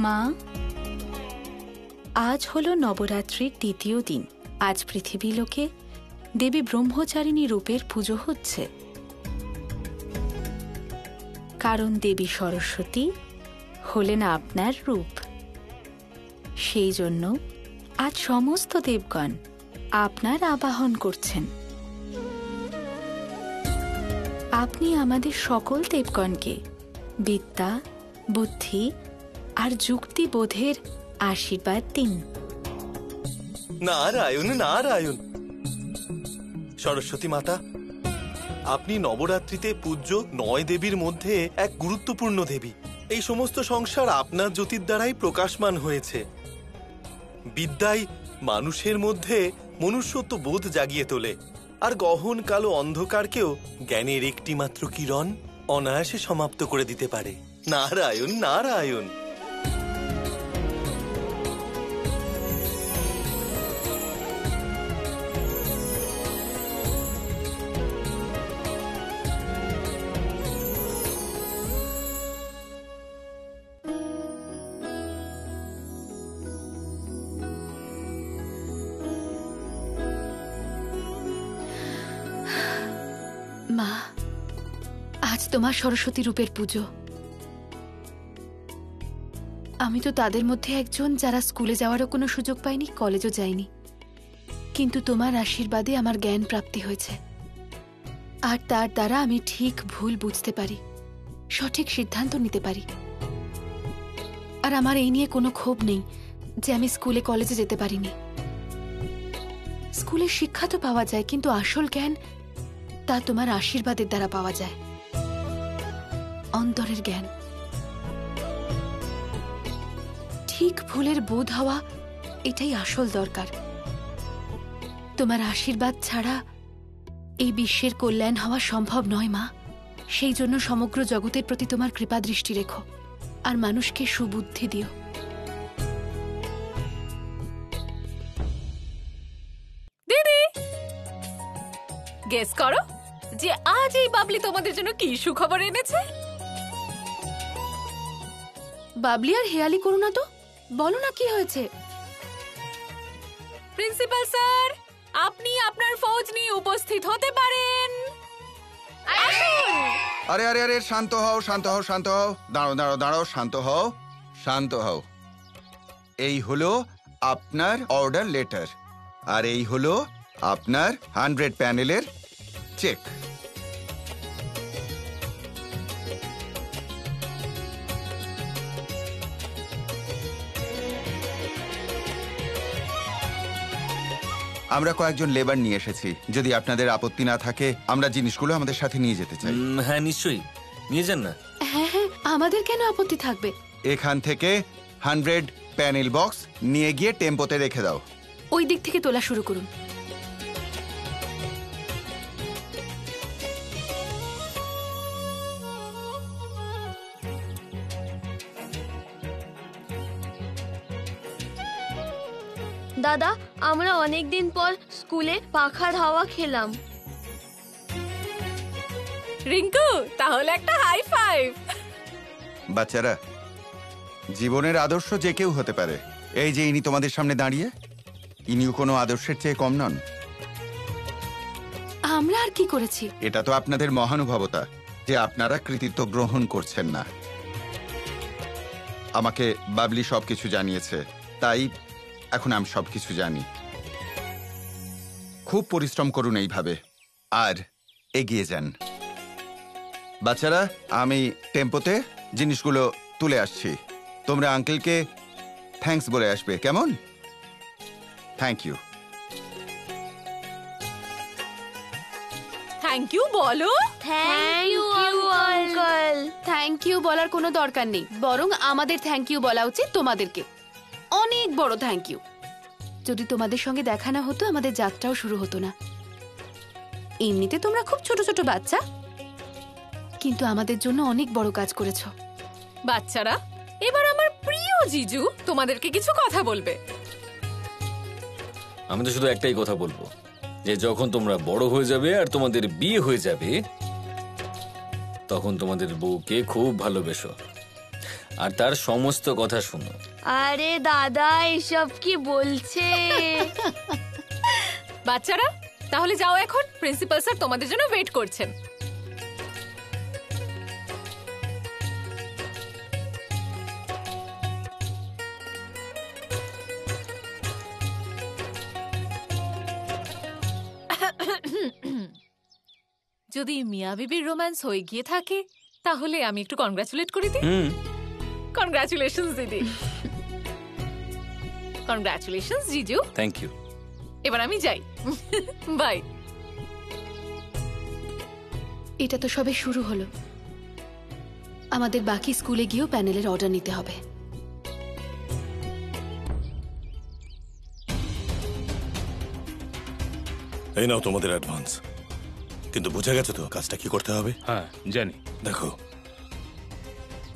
মা, আজ হলো নবরাত্রির দ্বিতীয় দিন। আজ পৃথিবী লোকে দেবী ব্রহ্মচারিণী রূপের পুজো হচ্ছে, কারণ দেবী সরস্বতী হলেন আপনার রূপ। সেই জন্য আজ সমস্ত দেবগণ আপনার আবাহন করছেন। আপনি আমাদের সকল দেবগণকে বিদ্যা, বুদ্ধি আর যুক্তিবোধের আশীর্বাদ দিন। নারায়ণ নারায়ণ। সরস্বতী মাতা, আপনি নবরাত্রিতে পূজ্য ৯ দেবীর মধ্যে এক গুরুত্বপূর্ণ দেবী। এই সমস্ত সংসার আপনার জ্যোতির দ্বারাই প্রকাশমান হয়েছে। বিদ্যাই মানুষের মধ্যে মনুষ্যত্ব বোধ জাগিয়ে তোলে, আর গহন কালো অন্ধকারকেও জ্ঞানের একটি মাত্র কিরণ অনায়াসে সমাপ্ত করে দিতে পারে। নারায়ণ নারায়ণ। মা, আজ তোমার সরস্বতী রূপের পুজো। আমি তো তাদের মধ্যে একজন যারা স্কুলে যাওয়ারও কোনো সুযোগ পাইনি, কলেজও যায়নি, কিন্তু তোমার আশীর্বাদে আমার জ্ঞান প্রাপ্তি হয়েছে, আর তার দ্বারা আমি ঠিক ভুল বুঝতে পারি, সঠিক সিদ্ধান্ত নিতে পারি। আর আমার এই নিয়ে কোনো ক্ষোভ নেই যে আমি স্কুলে কলেজে যেতে পারিনি। স্কুলে শিক্ষা তো পাওয়া যায়, কিন্তু আসল জ্ঞান তা তোমার আশীর্বাদের দ্বারা পাওয়া যায়, অন্তরের জ্ঞান। ঠিক ভুলের বোধ হওয়া, এটাই আসল দরকার। তোমার আশীর্বাদ ছাড়া এই বিশ্বের কল্যাণ হওয়া সম্ভব নয় মা। সেই জন্য সমগ্র জগতের প্রতি তোমার কৃপা দৃষ্টি রেখো, আর মানুষকে সুবুদ্ধি দিও। দিদি, গেস করো যে আজ এই বাবলি তোমাদের জন্য কি সুখবর এনেছে। বাবলি আর হেয়ালি করো না তো, বলো না কি হয়েছে। প্রিন্সিপাল স্যার, আপনি আপনার ফৌজ নিয়ে উপস্থিত হতে পারেন। আরে আরে আরে, শান্ত হও শান্ত হও শান্ত হও। দাঁড়াও দাঁড়াও দাঁড়াও, শান্ত হও শান্ত হও। এই হলো আপনার অর্ডার লেটার, আর এই হলো আপনার 100 প্যানেলের চেক। আমরা কয়েকজন লেবার নিয়ে এসেছি, যদি আপনাদের আপত্তি না থাকে আমরা জিনিসগুলো আমাদের সাথে নিয়ে যেতে চাই। হ্যাঁ নিশ্চয়ই, নিয়ে যান না। হ্যাঁ হ্যাঁ, আমাদের কেন আপত্তি থাকবে। এখান থেকে 100 প্যানেল বক্স নিয়ে গিয়ে টেম্পোতে রেখে দাও। ওই দিক থেকে তোলা শুরু করুন। দাদা, আমরা অনেকদিন পর স্কুলে পাখার হাওয়া খেলাম। রিঙ্কু, তাহলে একটা হাই ফাইভ। বাচ্চারা, জীবনের আদর্শ যে কেউ হতে পারে। এই যে ইনি তোমাদের সামনে দাঁড়িয়ে, ইনিও কোনো আদর্শের চেয়ে কম নন। আমরা আর কি করেছি? এটা তো আপনাদের মহানুভবতা যে আপনারা কৃতিত্ব গ্রহণ করছেন না। আমাকে বাবলি সবকিছু জানিয়েছে, তাই এখন আমি সবকিছু জানি। খুব পরিশ্রম করুন এইভাবে, আর এগিয়ে যান। বাচ্চারা, আমি টেম্পোতে জিনিসগুলো তুলে আসছি, তোমরা আঙ্কেলকে থ্যাঙ্কস বলে আসবে, কেমন? Thank you. থ্যাংক ইউ বলো। Thank you uncle. Thank you বলার কোনো দরকার নেই, বরং আমাদের থ্যাংক ইউ বলা উচিত তোমাদেরকে। অনেক বড় থ্যাংক ইউ। যদি তোমাদের সঙ্গে দেখা না হতো, আমাদের যাত্রাও শুরু হতো না। এমনিতে তোমরা খুব ছোট ছোট বাচ্চা, কিন্তু আমাদের জন্য অনেক বড় কাজ করেছো। বাচ্চারা, এবার আমার প্রিয় জিজু তোমাদেরকে কিছু কথা বলবে। আমি তো শুধু একটাই কথা বলবো, যে যখন তোমরা বড় হয়ে যাবে আর তোমাদের বিয়ে হয়ে যাবে, তখন তোমাদের বউকে খুব ভালোবেসো, আর তার সমস্ত কথা শুনো। আরে দাদা এসব কি বলছে? বাচ্চারা তাহলে যাও, এখন প্রিন্সিপাল স্যার তোমাদের জন্য ওয়েট করছেন। যদি মিয়া বিবির রোম্যান্স হয়ে গিয়ে থাকে তাহলে আমি একটু কনগ্রাচুলেট করে দিই। কনগ্রাচুলেশনস দিদি। কনগ্রাচুলেশনস জিজু। Thank you. এবার আমি যাই, বাই। এটা তো সবে শুরু হলো, আমাদের বাকি স্কুলে গিয়েও প্যানেলের অর্ডার নিতে হবে। এই নাও তোমাদের অ্যাডভান্স। কিন্তু বুঝে গেছে তো কাজটা কি করতে হবে? হ্যাঁ জানি। দেখো,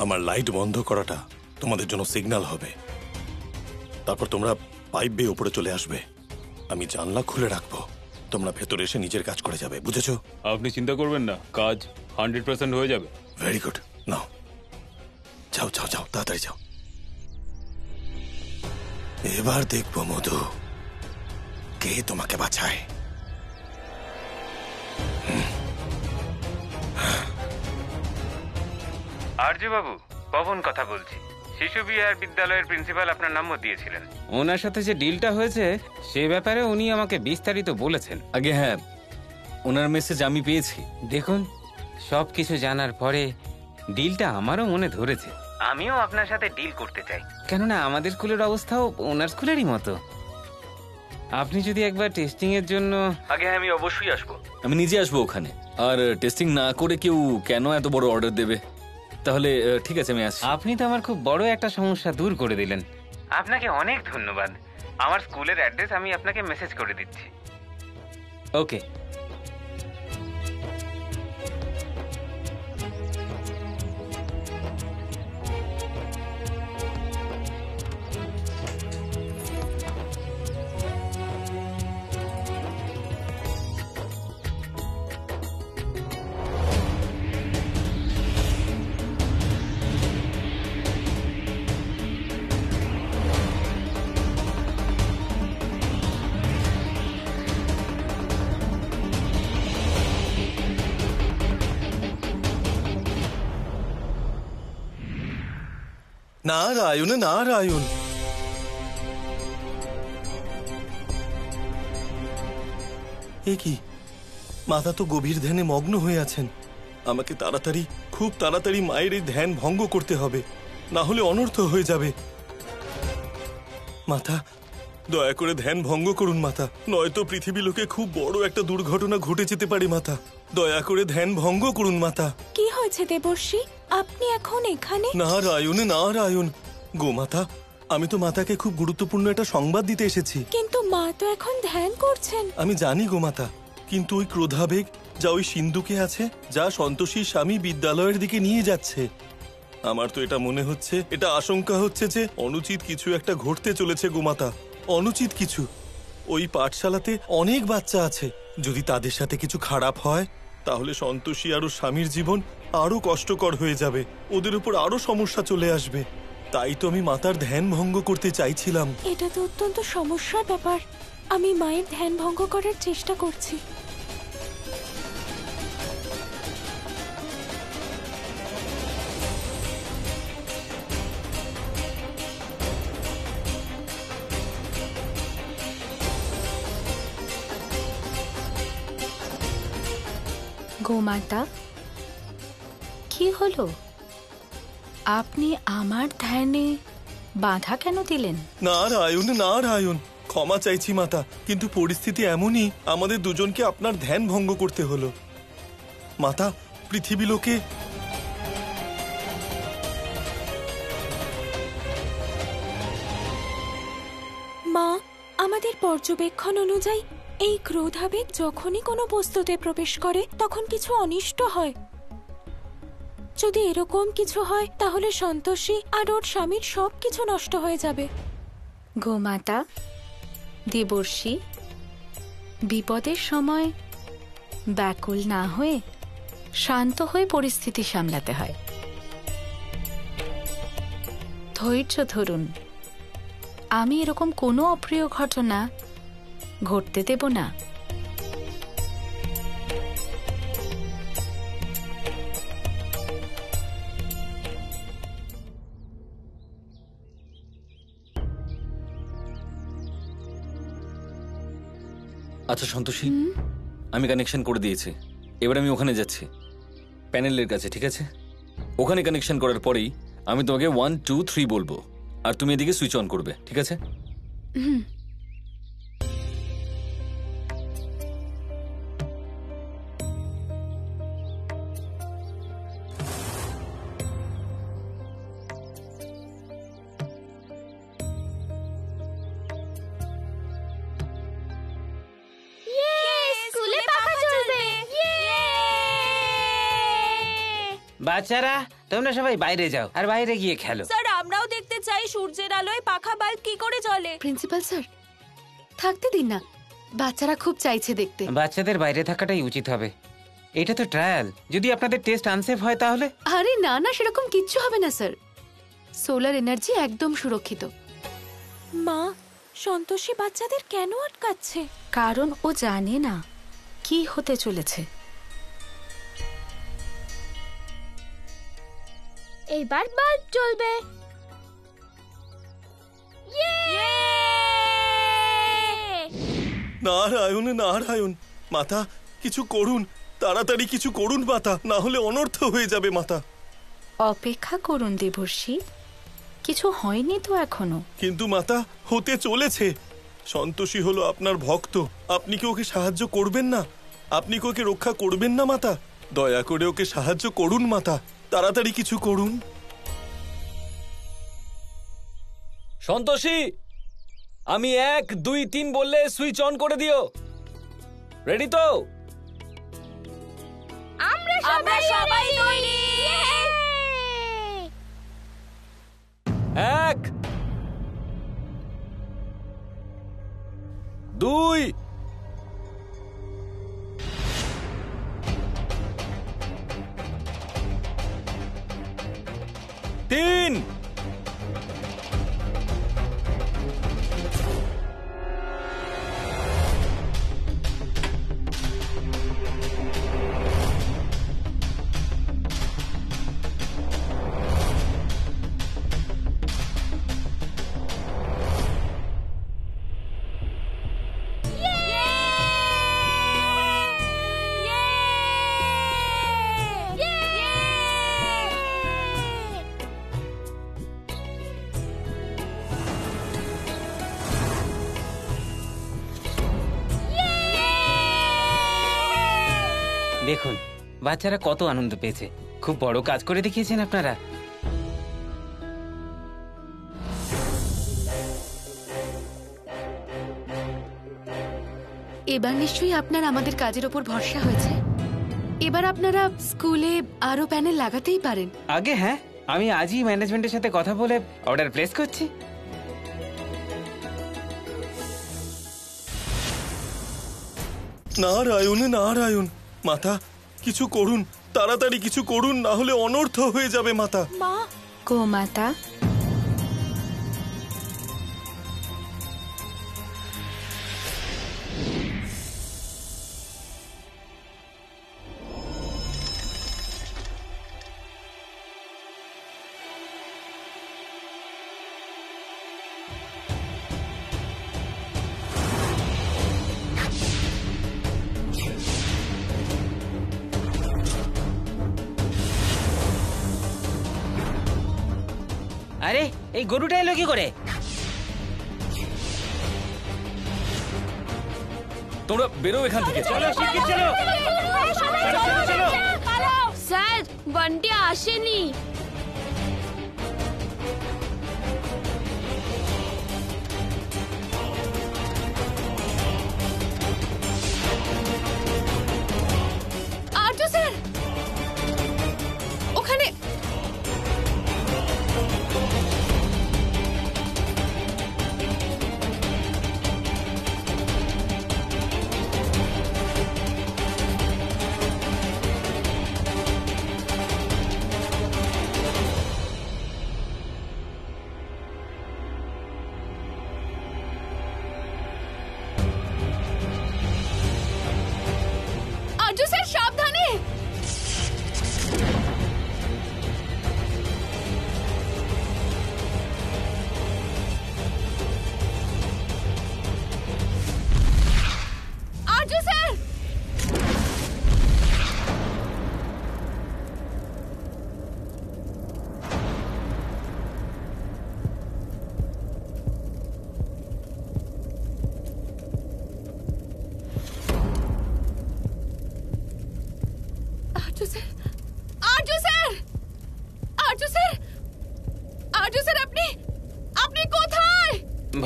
আমার লাইট বন্ধ করাটা তোমাদের জন্য সিগন্যাল হবে। তারপর তোমরা পাইপ বেয়ে উপরে চলে আসবে, আমি জানলা খুলে রাখবো, তোমরা ভেতরে এসে নিজের কাজ করে যাবে, বুঝেছো? আপনি চিন্তা করবেন না, কাজ 100% হয়ে যাবে। Very good. নাও যাও যাও যাও, তাড়াতাড়ি যাও। এবার দেখবো মধু কে তোমাকে বাঁচায়। আর্য বাবু, পবন কথা বলছি। শিশু বিহার বিদ্যালয়ের প্রিন্সিপাল আপনার নম্বর দিয়েছিলেন। ওনার সাথে যে ডিলটা হয়েছে সে ব্যাপারে উনি আমাকে বিস্তারিত বলেছেন। আগে হ্যাঁ, ওনার মেসেজ আমি পেয়েছি। দেখুন, সবকিছু জানার পরে ডিলটা আমারও মনে ধরেছে। আমিও আপনার সাথে ডিল করতে চাই, কেননা আমাদের স্কুলের অবস্থাও ওনার স্কুলেরই মতো। আপনি যদি একবার টেস্টিং এর জন্য। আগে আমি অবশ্যই আসবো, আমি নিজে আসবো ওখানে। আর টেস্টিং না করে কেউ কেন এত বড় অর্ডার দেবে? তাহলে ঠিক আছে, আমি আসছি। আপনি তো আমার খুব বড় একটা সমস্যা দূর করে দিলেন, আপনাকে অনেক ধন্যবাদ। আমার স্কুলের অ্যাড্রেস আমি আপনাকে মেসেজ করে দিচ্ছি। ওকে। নারায়ণ নারায়ণ। এ কি, মাতা তো গভীর ধ্যানে মগ্ন হয়ে আছেন। আমাকে তাড়াতাড়ি, খুব তাড়াতাড়ি মায়ের এই ধ্যান ভঙ্গ করতে হবে, না হলে অনর্থ হয়ে যাবে। মাতা, দয়া করে ধ্যান ভঙ্গ করুন মাতা, নয়তো পৃথিবী লোকে খুব বড় একটা দুর্ঘটনা ঘটে যেতে পারে মাতা। দয়া করে ধ্যান ভঙ্গ করুন মাতা। কি হয়েছে দেবর্ষি, আপনি এখন এখানে? নারায়ণ নারায়ণ। গোমাতা, আমি তো মাতাকে খুব গুরুত্বপূর্ণ একটা সংবাদ দিতে এসেছি। কিন্তু মা তো এখন ধ্যান করছেন। আমি জানি গোমাতা, কিন্তু ওই ক্রোধাবেগ যা ওই সিন্ধুকে আছে, যা সন্তোষীর স্বামী বিদ্যালয়ের দিকে নিয়ে যাচ্ছে, আমার তো এটা মনে হচ্ছে, এটা আশঙ্কা হচ্ছে যে অনুচিত কিছু একটা ঘটতে চলেছে গোমাতা। অনুচিত কিছু। ওই পাঠশালাতে অনেক বাচ্চা আছে, যদি তাদের সাথে কিছু খারাপ হয় তাহলে সন্তোষী আর ওর স্বামীর জীবন আরো কষ্টকর হয়ে যাবে, ওদের উপর আরো সমস্যা চলে আসবে। তাই তো আমি মাতার ধ্যান ভঙ্গ করতে চাইছিলাম। এটা তো অত্যন্ত সমস্যার ব্যাপার, আমি মায়ের ধ্যান ভঙ্গ করার চেষ্টা করছি। গোমাতা, কি হলো? আপনি আমার ধ্যানে বাধা কেন দিলেন? নারায়ণ নারায়ণ, ক্ষমা চাইছি মাতা, কিন্তু পরিস্থিতি এমনই, আমাদের দুজনকে আপনার ধ্যান ভঙ্গ করতে হলো। মাতা, পৃথিবী লোকে মা, আমাদের পর্যবেক্ষণ অনুযায়ী এই ক্রোধাবেগ যখনই কোনো বস্তুতে প্রবেশ করে তখন কিছু অনিষ্ট হয়। যদি এরকম কিছু হয় তাহলে সন্তোষী আর ওর স্বামীর সবকিছু নষ্ট হয়ে যাবে। গোমাতা, দেবর্ষি, বিপদের সময় ব্যাকুল না হয়ে শান্ত হয়ে পরিস্থিতি সামলাতে হয়। ধৈর্য ধরুন, আমি এরকম কোনো অপ্রিয় ঘটনা ঘটতে দেব না। আচ্ছা সন্তোষী, আমি কানেকশন করে দিয়েছি। এবার আমি ওখানে যাচ্ছি, প্যানেলের কাছে, ঠিক আছে? ওখানে কানেকশন করার পরেই আমি তোমাকে 1 2 3 বলবো, আর তুমি এদিকে সুইচ অন করবে, ঠিক আছে? স্কুলে পাখা চলবে। বাচ্চারা তোমরা সবাই বাইরে যাও আর বাইরে গিয়ে খেলো। স্যার আমরাও দেখতে চাই সূর্যের আলোয় পাখা বাল্ব কি করে চলে। প্রিন্সিপাল স্যার, থাকতে দিন না, বাচ্চারা খুব চাইছে দেখতে। বাচ্চাদের বাইরে থাকাটাই উচিত হবে, এটা তো ট্রায়াল। যদি আপনাদের টেস্ট আনসেফ হয় তাহলে? আরে না না, সেরকম কিচ্ছু হবে না স্যার, সোলার এনার্জি একদম সুরক্ষিত। মা, সন্তোষী বাচ্চাদের কেন আটকাচ্ছে? কারণ ও জানে না কি হতে চলেছে। এইবার বাল্ব জ্বলবে। নারায়ণ নারায়ণ, মাতা কিছু করুন, তাড়াতাড়ি কিছু করুন মাতা, না হলে অনর্থ হয়ে যাবে মাতা। অপেক্ষা করুন দেবর্ষি, কিছু হয়নি তো এখনো। কিন্তু মাতা, হতে চলেছে। সন্তোষী হলো আপনার ভক্ত, আপনি কি ওকে সাহায্য করবেন না? আপনি কি ওকে রক্ষা করবেন না মাতা? দয়া করে ওকে সাহায্য করুন মাতা, তাড়াতাড়ি কিছু করুন। সন্তোষী, আমি 1 2 3 বললে সুইচ অন করে দিও। রেডি তো? আমরা সবাই তৈরি। 1 2 3। দেখুন বাচ্চারা কত আনন্দ পেয়েছে, খুব বড় কাজ করে দেখিয়েছেন আপনারা। এবার নিশ্চয়ই আপনার আমাদের কাজের ওপর ভরসা হয়েছে, এবার আপনারা স্কুলে আরো প্যানেল লাগাতেই পারেন। আগে হ্যাঁ, আমি আজই ম্যানেজমেন্টের সাথে কথা বলে অর্ডার প্লেস করছি। নারায়ণ নারায়ণ, মাতা কিছু করুন, তাড়াতাড়ি কিছু করুন, না হলে অনর্থ হয়ে যাবে মাতা। মা, গোমাতা, আরে এই গরুটা এলো কি করে? তোমরা বেরো এখান থেকে। চলো শিগগির চলো। স্যার, বন্টি আসেনি। আর্য স্যার, ওখানে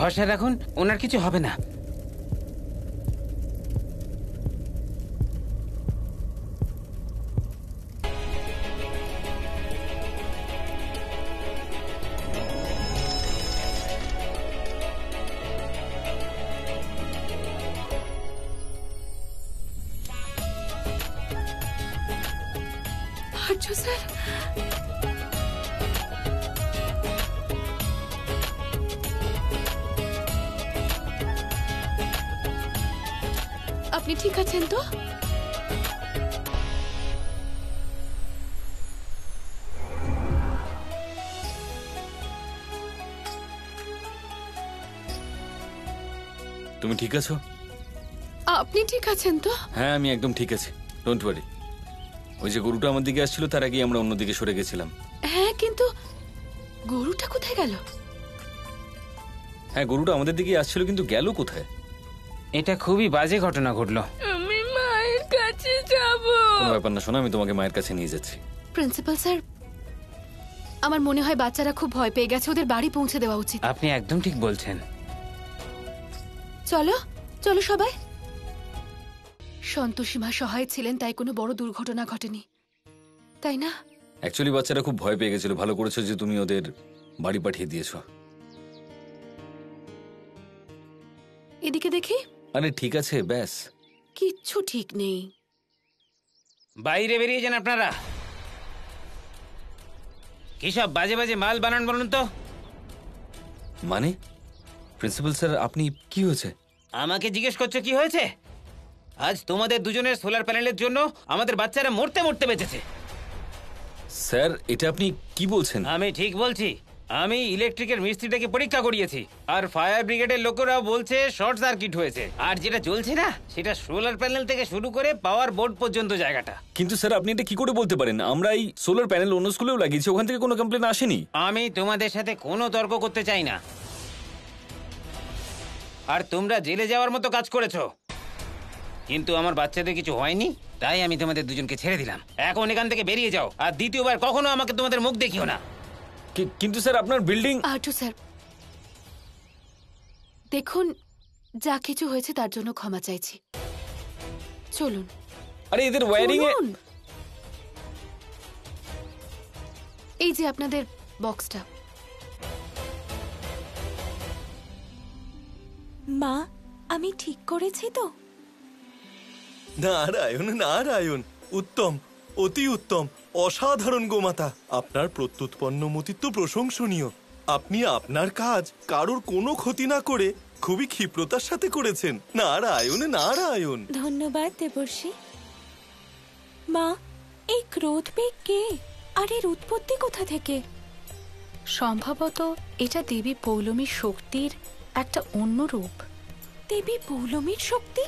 ভরসা রাখুন, ওনার কিছু হবে না। আর্য স্যার, আপনি ঠিক আছেন তো? তুমি ঠিক আছো? আপনি ঠিক আছেন তো? হ্যাঁ, আমি একদম ঠিক আছি, ডোন্ট ওয়ারি। ওই যে গরুটা আমার দিকে আসছিল, তার আগে আমরা অন্যদিকে সরে গেছিলাম। হ্যাঁ, কিন্তু গরুটা কোথায় গেল? হ্যাঁ, গরুটা আমাদের দিকে আসছিল, কিন্তু গেল কোথায়? এটা খুবই বাজে ঘটনা ঘটলো। আমি মায়ের কাছে যাব। কোনো ব্যাপার না, শোনো, আমি তোমাকে মায়ের কাছে নিয়ে যাচ্ছি। প্রিন্সিপাল স্যার, আমার মনে হয় বাচ্চারা খুব ভয় পেয়ে গেছে, ওদের বাড়ি পৌঁছে দেওয়া উচিত। আপনি একদম ঠিক বলছেন। চলো চলো সবাই। সন্তোষী মা সহায় ছিলেন, তাই কোনো বড় দুর্ঘটনা ঘটেনি, তাই না? অ্যাকচুয়ালি বাচ্চারা খুব ভয় পেয়ে গেছিল। ভালো করেছো যে তুমি ওদের বাড়ি পাঠিয়ে দিয়েছো। এদিকে দেখি। আরে ঠিক আছে, ব্যাস। কিচ্ছু ঠিক নেই। বাইরে বেরিয়ে যান আপনারা। কি সব বাজে বাজে মাল বানান বলুন তো? মানে প্রিন্সিপাল স্যার, আপনি কি হয়েছে? আমাকে জিজ্ঞেস করছো কি হয়েছে? আজ তোমাদের দুজনের সোলার প্যানেলের জন্য আমাদের বাচ্চারা মরতে মরতে বেঁচেছে। স্যার, এটা আপনি কি বলছেন? আমি ঠিক বলছি। আমি ইলেকট্রিকের মিস্ত্রিটাকে পরীক্ষা করিয়েছি, আর ফায়ার ব্রিগেডের লোকেরাও বলছে শর্ট সার্কিট হয়েছে। আর যেটা জ্বলছে না, সেটা সোলার প্যানেল থেকে শুরু করে পাওয়ার বোর্ড পর্যন্ত জায়গাটা। কিন্তু স্যার, আপনি এটা কি করে বলতে পারেন? আমরা এই সোলার প্যানেল অন্য স্কুলেও লাগিয়েছি, ওখান থেকে কোনো কমপ্লেন আসেনি। আমি তোমাদের সাথে কোনো তর্ক করতে চাই না। আর তোমরা জেলে যাওয়ার মতো কাজ করেছো, কিন্তু আমার বাচ্চাদের কিছু হয়নি, তাই আমি তোমাদের দুজনকে ছেড়ে দিলাম। এখন এখান থেকে বেরিয়ে যাও, আর দ্বিতীয়বার কখনো আমাকে তোমাদের মুখ দেখিও না। কিন্তু স্যার, আপনার বিল্ডিং। আর্য স্যার, দেখুন, যা কিছু হয়েছে তার জন্য ক্ষমা চাইছি। চলুন। আরে এদের ওয়্যারিং এ। এই যে আপনাদের বক্সটা। মা, আমি ঠিক করেছি তো? নারায়ণ নারায়ণ, উত্তম, অতি উত্তম, অসাধারণ গোমাতা। আপনার প্রত্যুৎপন্ন মতিত্ব প্রশংসনীয়। আপনি আপনার কাজ কারোর কোনো ক্ষতি না করে খুবই ক্ষিপ্রতার সাথে করেছেন। নারায়ণ নারায়ণ। ধন্যবাদ দেবর্ষি। মা, এই ক্রোধ বেগ কে, আর এর উৎপত্তি কোথা থেকে? সম্ভবত এটা দেবী পৌলমীর শক্তির একটা অন্য রূপ। দেবী পৌলমীর শক্তি?